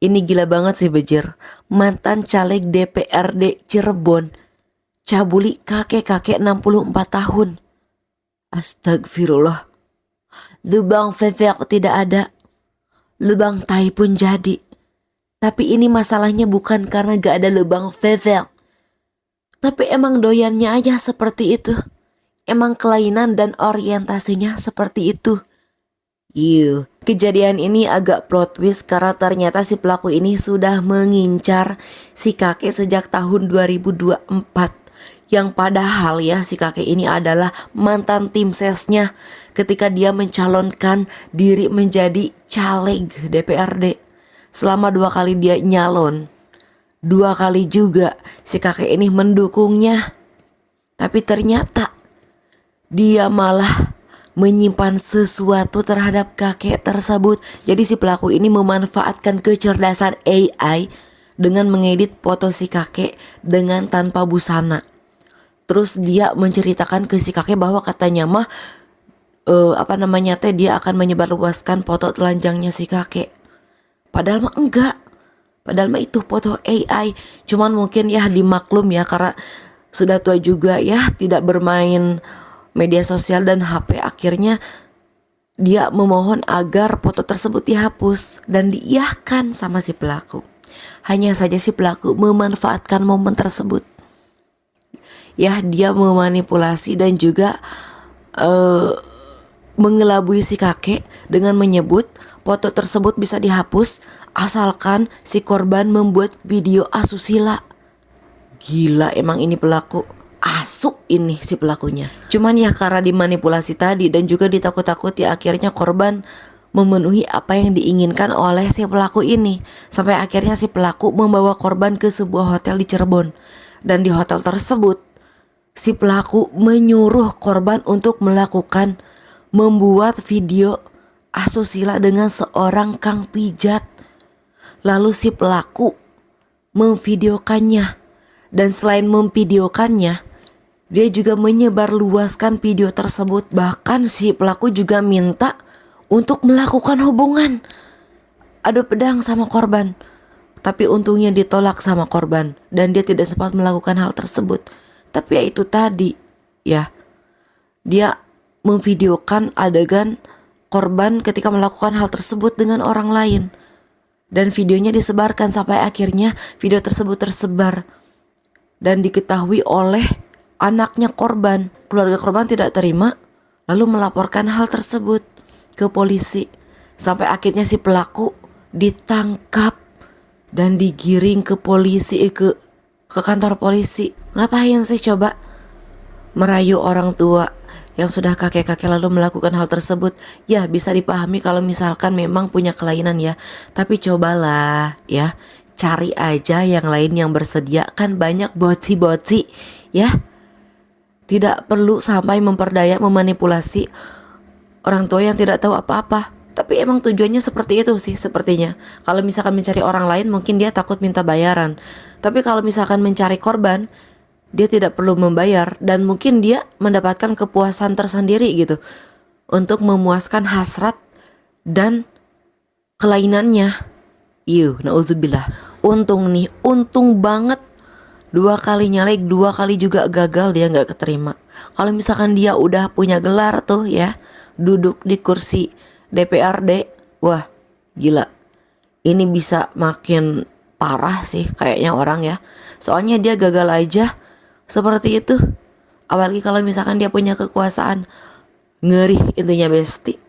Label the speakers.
Speaker 1: Ini gila banget sih Bejer. Mantan caleg DPRD Cirebon cabuli kakek-kakek 64 tahun. Astagfirullah. Lubang vevek tidak ada. Lubang tai pun jadi. Tapi ini masalahnya bukan karena gak ada lubang vevek. Tapi emang doyannya aja seperti itu. Emang kelainan dan orientasinya seperti itu. Kejadian ini agak plot twist karena ternyata si pelaku ini sudah mengincar si kakek sejak tahun 2024. Yang padahal ya si kakek ini adalah mantan tim sesnya ketika dia mencalonkan diri menjadi caleg DPRD. Selama 2 kali dia nyalon, 2 kali juga si kakek ini mendukungnya. Tapi ternyata dia malah menyimpan sesuatu terhadap kakek tersebut. Jadi si pelaku ini memanfaatkan kecerdasan AI dengan mengedit foto si kakek dengan tanpa busana. Terus dia menceritakan ke si kakek bahwa katanya mah dia akan menyebarluaskan foto telanjangnya si kakek. Padahal mah enggak. Padahal mah itu foto AI. Cuman mungkin ya dimaklum ya karena sudah tua juga ya, tidak bermain media sosial dan HP, akhirnya dia memohon agar foto tersebut dihapus dan diiyahkan sama si pelaku. Hanya saja si pelaku memanfaatkan momen tersebut. Ya, dia memanipulasi dan juga mengelabui si kakek dengan menyebut foto tersebut bisa dihapus asalkan si korban membuat video asusila. Gila emang ini pelaku. Asuk ini si pelakunya. Cuman ya karena dimanipulasi tadi dan juga ditakut-takuti, akhirnya korban memenuhi apa yang diinginkan oleh si pelaku ini. Sampai akhirnya si pelaku membawa korban ke sebuah hotel di Cirebon. Dan di hotel tersebut si pelaku menyuruh korban untuk membuat video asusila dengan seorang kang pijat. Lalu si pelaku memvideokannya. Dan selain memvideokannya, dia juga menyebarluaskan video tersebut. Bahkan si pelaku juga minta untuk melakukan hubungan adu pedang sama korban. Tapi untungnya ditolak sama korban dan dia tidak sempat melakukan hal tersebut. Tapi ya itu tadi ya, dia memvideokan adegan korban ketika melakukan hal tersebut dengan orang lain. Dan videonya disebarkan sampai akhirnya video tersebut tersebar dan diketahui oleh anaknya korban. Keluarga korban tidak terima, lalu melaporkan hal tersebut ke polisi. Sampai akhirnya si pelaku ditangkap dan digiring ke polisi, ke kantor polisi. Ngapain sih coba merayu orang tua yang sudah kakek-kakek lalu melakukan hal tersebut? Ya bisa dipahami kalau misalkan memang punya kelainan ya. Tapi cobalah ya, cari aja yang lain yang bersedia. Kan banyak boti-boti ya. Tidak perlu sampai memperdaya, memanipulasi orang tua yang tidak tahu apa-apa. Tapi emang tujuannya seperti itu sih sepertinya. Kalau misalkan mencari orang lain mungkin dia takut minta bayaran. Tapi kalau misalkan mencari korban, dia tidak perlu membayar. Dan mungkin dia mendapatkan kepuasan tersendiri gitu, untuk memuaskan hasrat dan kelainannya. Nauzubillah. Untung banget 2 kali nyalek, 2 kali juga gagal, dia gak keterima. Kalau misalkan dia udah punya gelar tuh ya, duduk di kursi DPRD, wah gila, ini bisa makin parah sih kayaknya orang ya. Soalnya dia gagal aja seperti itu, apalagi kalau misalkan dia punya kekuasaan. Ngeri intinya besti.